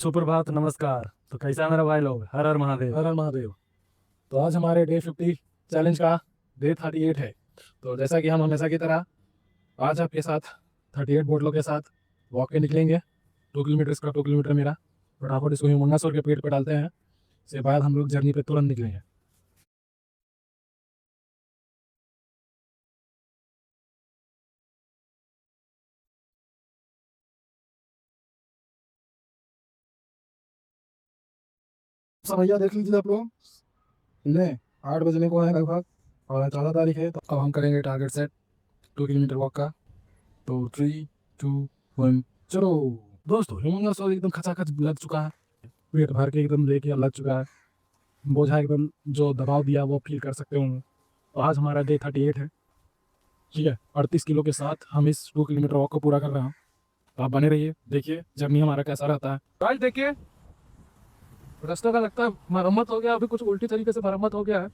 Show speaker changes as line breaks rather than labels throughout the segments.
सुप्रभात, नमस्कार। तो कैसा है मेरा भाई लोग? हर हर महादेव।
हर हर महादेव। तो आज हमारे डे 50 चैलेंज का डे 38 है। तो जैसा कि हम हमेशा की तरह आज आपके साथ 38 बोतलों के साथ वॉक पे निकलेंगे। 2 किलोमीटर इसका, 2 किलोमीटर मेरा। फटाफट इसको हिमुंगासोर के पेट पे डालते हैं। इसके बाद हम लोग जर्नी पे तुरंत निकलेंगे। समैया देख लीजिए आप लोग। नहीं, 8 बजने को है लगभग और 14 तारीख है। तो अब हम करेंगे टारगेट सेट 2 किलोमीटर वॉक का। तो 3, 2, 1 चलो। दोस्तों, हिमुंगासोर एकदम खचाखच लग चुका है। पेट भर के एकदम लेके लग चुका है। बोझा एकदम जो दबाव दिया वो फील कर सकते होंगे। तो आज हमारा डे 38 है। ठीक है, 38 किलो के साथ हम इस 2 किलोमीटर वॉक को पूरा कर रहे हैं। तो आप बने रहिए, देखिए जर्नी हमारा कैसा रहता है। गाइस देखिए, रास्ते का लगता है मरम्मत हो गया, अभी कुछ उल्टी तरीके से मरम्मत हो गया है।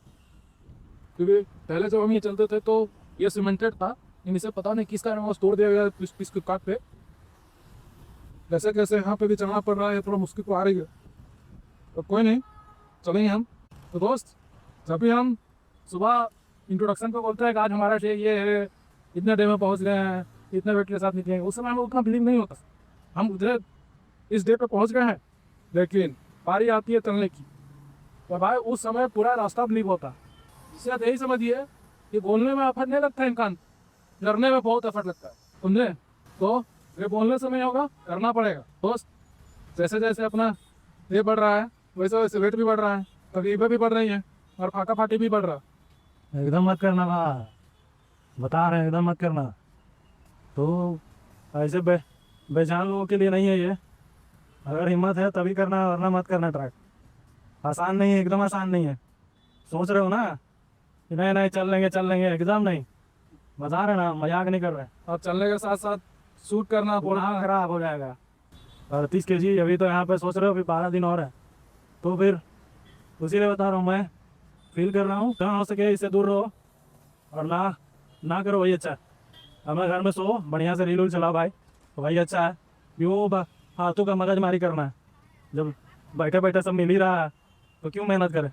क्योंकि पहले जब हम ये चलते थे तो ये सीमेंटेड था, लेकिन इसे पता नहीं किस कारण वो तोड़ दिया गया पिस पिस के काट पे। कैसे कैसे यहाँ पे भी चलना पड़ रहा है, थोड़ा मुश्किल तो आ रही है। तो कोई नहीं, चलेंगे हम। तो दोस्त, जब भी हम सुबह इंट्रोडक्शन पे बोलते हैं कि आज हमारा डे ये है, इतने डे में पहुंच गए हैं, इतने वेट के साथ निकलेंगे, उस समय हमें उतना बिलीव नहीं होता। हम उधर इस डे पे पहुंच गए हैं, लेकिन बारी आती है चलने की, तो भाई उस समय पूरा रास्ता बिलीव होता। इससे आप यही समझिए कि बोलने में एफर्ट नहीं लगता इंसान, करने में बहुत एफर्ट लगता है, समझे? तो ये बोलने से नहीं होगा, करना पड़ेगा दोस्त। जैसे जैसे अपना ये बढ़ रहा है, वैसे वैसे वेट भी बढ़ रहा है, तकलीफें भी बढ़ रही हैं और फाका फाटी भी बढ़ रहा है।
एकदम मत करना भाई, बता रहे हैं एकदम मत करना। तो ऐसे बेजान लोगों के लिए नहीं है ये। अगर हिम्मत है तभी करना, वरना मत करना ट्रैक। आसान नहीं है, एकदम आसान नहीं है। सोच रहे हो ना कि नहीं नहीं चल लेंगे, एकदम नहीं। बता रहे ना, मजाक नहीं कर रहे।
अब चलने के साथ साथ शूट करना
पूरा
बोलना
खराब हो जाएगा। 38 kg अभी तो यहाँ पे सोच रहे हो, अभी 12 दिन और है। तो फिर उसीलिए बता रहा हूँ, मैं फील कर रहा हूँ। जहाँ हो सके इससे दूर रहो और ना करो, वही अच्छा है। अपना घर में सो, बढ़िया से रील उल चलाओ भाई, तो वही अच्छा है। क्यों फालतू का मगजमारी करना है? जब बैठे बैठे सब मिल ही रहा है तो क्यों मेहनत करे?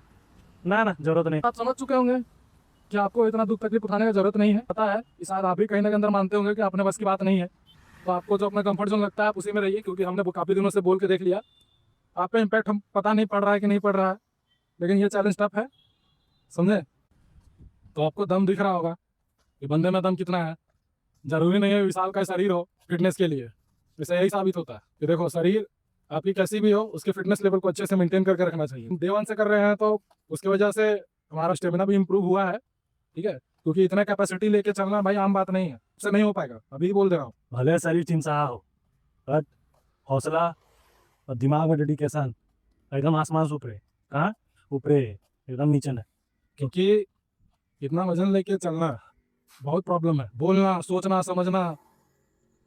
ना जरूरत नहीं।
आप समझ चुके होंगे कि आपको इतना दुख तकलीफ उठाने की जरूरत नहीं है। पता है कि शायद आप भी कहीं ना कहीं अंदर मानते होंगे कि अपने बस की बात नहीं है। तो आपको जो अपना कंफर्ट जोन लगता है आप उसी में रहिए, क्योंकि हमने काफ़ी दिनों से बोल के देख लिया। आप पे इम्पैक्ट हम पता नहीं पड़ रहा है कि नहीं पड़ रहा है, लेकिन ये चैलेंज टफ है, समझे? तो आपको दम दिख रहा होगा कि बंदे में दम कितना है। जरूरी नहीं है विशाल का शरीर हो फिटनेस के लिए। इससे यही साबित होता है कि देखो, शरीर आपकी कैसी भी हो, उसके फिटनेस लेवल को अच्छे से मेंटेन करके रखना चाहिए। हम डे 1 से कर रहे हैं तो उसकी वजह से हमारा स्टेमिना भी इम्प्रूव हुआ है। ठीक है, क्योंकि इतना कैपेसिटी लेके चलना भाई आम बात नहीं है, उससे नहीं हो पाएगा, अभी बोल दे रहा हूँ।
भले शरीर चिमसा हो, बट हौसला और दिमाग में डेडिकेशन एकदम आसमान से ऊपरे। कहाँ ऊपरे? एकदम नीचे न।
क्योंकि इतना वजन लेके चलना बहुत प्रॉब्लम है, बोलना सोचना समझना।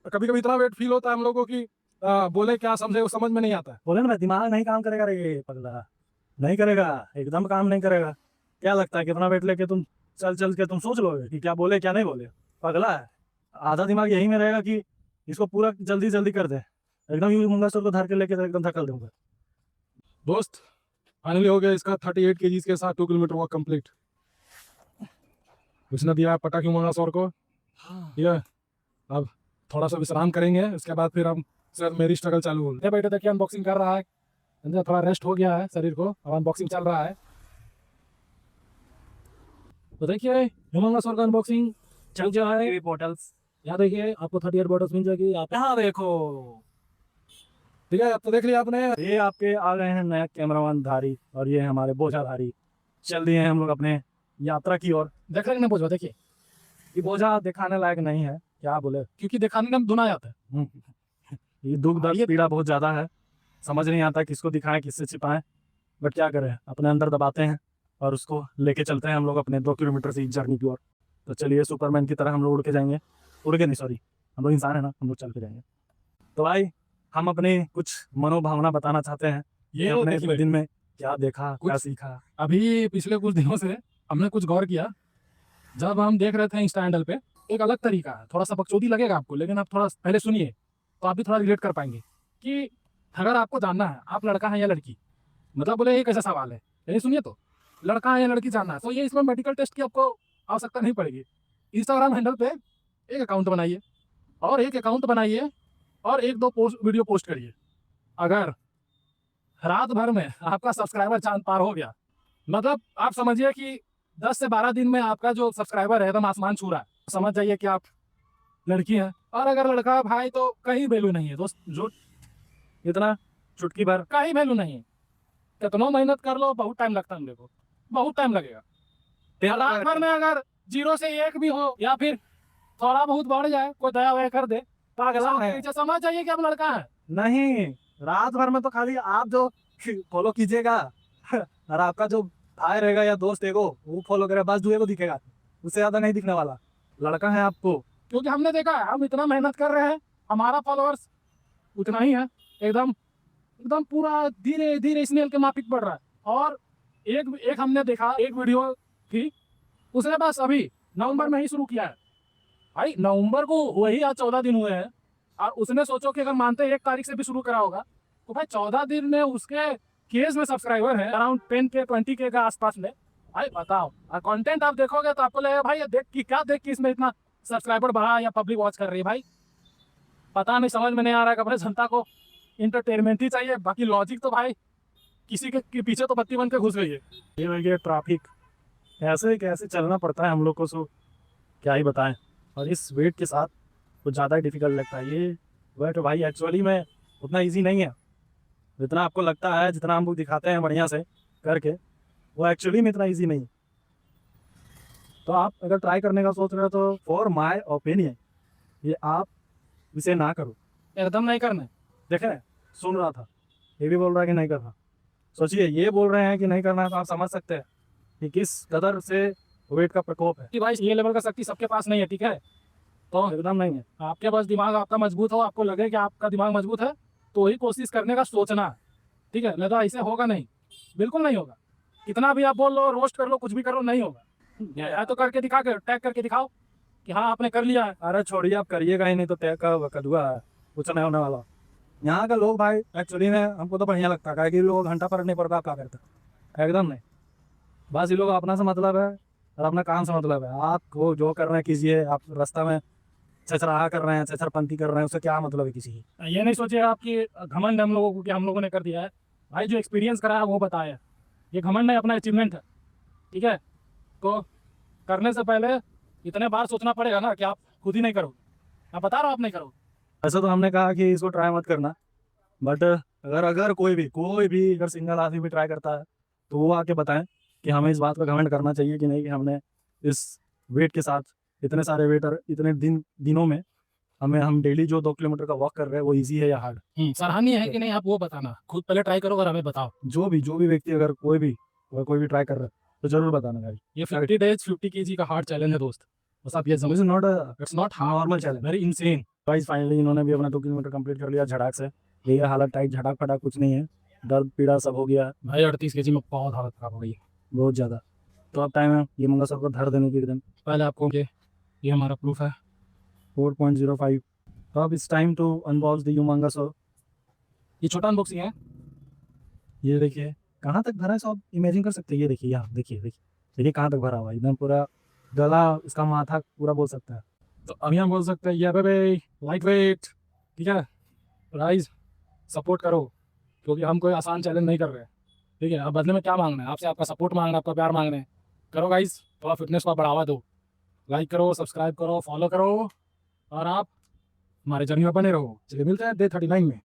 कभी कभी इतना वेट फील होता है हम लोगों की बोले क्या समझे वो समझ में नहीं आता है।
बोले ना, दिमाग नहीं काम करेगा रे पगला, नहीं करेगा, एकदम काम नहीं करेगा। क्या लगता है कितना वेट लेके तुम चल चल के तुम सोच लोगे कि क्या बोले क्या नहीं बोले? पगला है। आधा दिमाग यही में रहेगा कि इसको पूरा जल्दी जल्दी कर दे। एकदम यूं मंगलसूत्र को धर के लेके तो एकदम थकल दूंगा।
दोस्त, फाइनली हो गया इसका 38 केजीज के साथ 2 किलोमीटर वॉक कंप्लीट। उसने दिया है पटा क्यों मंगासौर को। ठीक है, अब थोड़ा सा विश्राम करेंगे, उसके बाद फिर हम सर मेरी स्ट्रगल चालू होगी। बैठे देखिए अनबॉक्सिंग कर रहा है, थोड़ा रेस्ट हो गया है शरीर को, अब अनबॉक्सिंग चल रहा है। तो देखिए मंगासौर का अनबॉक्सिंग चल गया है।
बॉटल्स
यहाँ देखिए आपको 38 बॉटल्स मिल जाएगी, आप यहाँ देखो। ठीक है, अब तो देख लिया आपने।
ये आपके आ गए हैं नया कैमरामैन धारी, और ये है हमारे बोझाधारी। चल दिए हैं हम लोग अपने यात्रा की ओर।
देख रहे बोझो, देखिए
ये बोझा दिखाने लायक नहीं है, क्या बोले।
क्योंकि दिखाने में धुना जाता है।
ये दुख दर्द पीड़ा बहुत ज्यादा है, समझ नहीं आता किसको दिखाएं किससे छिपाएं। बट क्या करें, अपने अंदर दबाते हैं और उसको लेके चलते हैं हम लोग अपने 2 किलोमीटर से जर्नी की ओर। तो चलिए, सुपरमैन की तरह हम लोग उड़ के जाएंगे। उड़ के नहीं, सॉरी, हम लोग इंसान है ना, हम लोग चल के जाएंगे। तो भाई, हम अपनी कुछ मनोभावना बताना चाहते हैं।
ये
अपने
देखिए
दिन में क्या देखा, क्या सीखा।
अभी पिछले कुछ दिनों से हमने कुछ गौर किया। जब हम देख रहे थे इंस्टा हैंडल पे, एक अलग तरीका है, थोड़ा सा बकचोदी लगेगा आपको, लेकिन आप थोड़ा पहले सुनिए तो आप भी थोड़ा रिलेट कर पाएंगे कि अगर आपको जानना है आप लड़का है या लड़की, मतलब बोले ये कैसा सवाल है, यही सुनिए तो, लड़का है या लड़की जानना है तो ये इसमें मेडिकल टेस्ट की आपको आवश्यकता नहीं पड़ेगी। इंस्टाग्राम हैंडल पे एक अकाउंट बनाइए और एक दो पोस्ट वीडियो पोस्ट करिए। अगर रात भर में आपका सब्सक्राइबर चांद पार हो गया, मतलब आप समझिए कि 10 से 12 दिन में आपका जो सब्सक्राइबर है एकदम आसमान छू रहा है, समझ जाइए कि आप लड़की हैं। और अगर लड़का भाई तो कहीं वैल्यू नहीं है दोस्त, जो
इतना चुटकी भर
कहीं वैल्यू नहीं है। कितना मेहनत कर लो बहुत टाइम लगता है, हम देखो बहुत टाइम लगेगा। रात भर में अगर 0 से 1 भी हो या फिर थोड़ा बहुत बढ़ जाए, कोई दया वया कर दे,
पागला है।
पीछे समझ जाइए कि आप लड़का है।
नहीं, रात भर में तो खाली आप जो फॉलो कीजिएगा और आपका जो भाई रहेगा या दोस्त है वो फॉलो करेगा, बस दुए को दिखेगा, उससे ज्यादा नहीं दिखने वाला। लड़का है आपको,
क्योंकि हमने देखा है हम इतना मेहनत कर रहे हैं, हमारा फॉलोअर्स उतना ही है, एकदम एकदम पूरा धीरे धीरे स्नेल के माफिक बढ़ रहा है। और एक हमने देखा एक वीडियो थी, उसने बस अभी नवंबर में ही शुरू किया है भाई, नवंबर को वही आज 14 दिन हुए हैं। और उसने सोचो कि अगर मानते 1 तारीख से भी शुरू करा होगा तो भाई 14 दिन में उसके केस में सब्सक्राइबर है अराउंड 10 के 20 के आसपास में। भाई बताओ, और कंटेंट आप देखोगे तो आपको लगेगा भाई ये देख के इसमें इतना सब्सक्राइबर बढ़ा या पब्लिक वॉच कर रही है। भाई पता नहीं, समझ में नहीं आ रहा है कि अपने जनता को इंटरटेनमेंट ही चाहिए, बाकी लॉजिक तो भाई किसी के पीछे तो बत्ती बन के घुस गई है।
ये हो गया ट्रैफिक, ऐसे कैसे चलना पड़ता है हम लोग को, सो क्या ही बताएं। और इस वेट के साथ कुछ ज़्यादा ही डिफिकल्ट लगता है ये वेट भाई, एक्चुअली में उतना इजी नहीं है जितना आपको लगता है, जितना हम लोग दिखाते हैं बढ़िया से करके, वो एक्चुअली में इतना इजी नहीं है। तो आप अगर ट्राई करने का सोच रहे हो तो फॉर माय ओपिनियन ये आप इसे ना करो,
एकदम नहीं करना।
देखें सुन रहा था, ये भी बोल रहा है कि नहीं करना। सोचिए ये बोल रहे हैं कि नहीं करना है तो आप समझ सकते हैं कि किस कदर से वेट का प्रकोप है।
कि भाई ये लेवल का शक्ति सबके पास नहीं है, ठीक है, तो
एकदम नहीं है।
आपके पास दिमाग आपका मजबूत हो, आपको लगे कि आपका दिमाग मजबूत है तो ही कोशिश करने का सोचना, ठीक है, नहीं तो ऐसे होगा नहीं, बिल्कुल नहीं होगा। कितना भी आप बोल लो, रोस्ट कर लो, कुछ भी करो, नहीं होगा। या तो करके दिखा के टैग करके दिखाओ कि हाँ आपने कर लिया है।
अरे छोड़िए, आप करिएगा ही नहीं तो तय का कदुआ है, कुछ नहीं होने वाला। यहाँ का लोग भाई एक्चुअली में हमको तो बढ़िया लगता है कि लोग घंटा फर्क नहीं पड़ता आप क्या करते हैं, एकदम नहीं। बस ये लोग अपना से मतलब है और अपना काम से मतलब है। आप वो जो कर रहे हैं कीजिए, आप रास्ता में चचराहा कर रहे हैं, चचरपंथी कर रहे हैं, उससे क्या मतलब है किसी की।
ये नहीं सोचिए आपकी घमंड हम लोगों को कि हम लोगों ने कर दिया है, भाई जो एक्सपीरियंस करा है वो बताया, ये घमंड है, अपना अचीवमेंट है, ठीक है। तो करने से पहले इतने बार सोचना पड़ेगा ना कि आप खुद ही नहीं करो, मैं बता रहा हूँ आप नहीं करो।
ऐसा तो हमने कहा कि इसको ट्राई मत करना, बट अगर अगर कोई भी अगर सिंगल आदमी भी ट्राई करता है तो वो आके बताएं कि हमें इस बात का कमेंट करना चाहिए कि नहीं, कि हमने इस वेट के साथ इतने सारे वेटर इतने दिनों में हम डेली जो 2 किलोमीटर का वॉक कर रहे हैं वो इजी है या हार्ड।
सराहनीय है कि नहीं आप वो बताना, खुद पहले ट्राई करो और हमें बताओ।
जो भी व्यक्ति अगर कोई भी ट्राई कर रहा है तो जरूर बताना भाई।
ये 50 डेज 50 केजी का हार्ड चैलेंज है दोस्त, बस आप ये समझ, it's not
normal challenge,
very insane.
Guys finally इन्होंने भी अपना 2 किलोमीटर कंप्लीट कर लिया झटाक से। ये हालत टाइट, झटाक फटाक कुछ नहीं है, दर्द पीड़ा सब हो गया
भाई 38 केजी में बहुत हालत खराब हो गई है।
बहुत ज़्यादा। तो अब टाइम है ये मंगा सर को धर देने की एकदम।
पहले आपको ये हमारा प्रूफ है
4.05। तो अब it's time to unbox the humongous sir.
ये छोटा अनबॉक्सिंग है।
ये देखिए कहाँ तक भरा है, सब इमेजिन कर सकते हैं। ये देखिए यहाँ देखिए कहाँ तक भरा हुआ है, एकदम पूरा गला, इसका माथा पूरा बोल सकता है।
तो अभी हम बोल सकते हैं ये बेबे लाइट वेट, ठीक है। प्राइस सपोर्ट करो, क्योंकि हम कोई आसान चैलेंज नहीं कर रहे हैं, ठीक है। अब बदले में क्या मांगना है आपसे, आपका सपोर्ट मांगना है, आपका प्यार मांगना है। करो गाइस, थोड़ा फिटनेस को बढ़ावा दो, लाइक करो, सब्सक्राइब करो, फॉलो करो और आप हमारे जर्नी में बने रहो। चलिए मिलते हैं डे 39 में।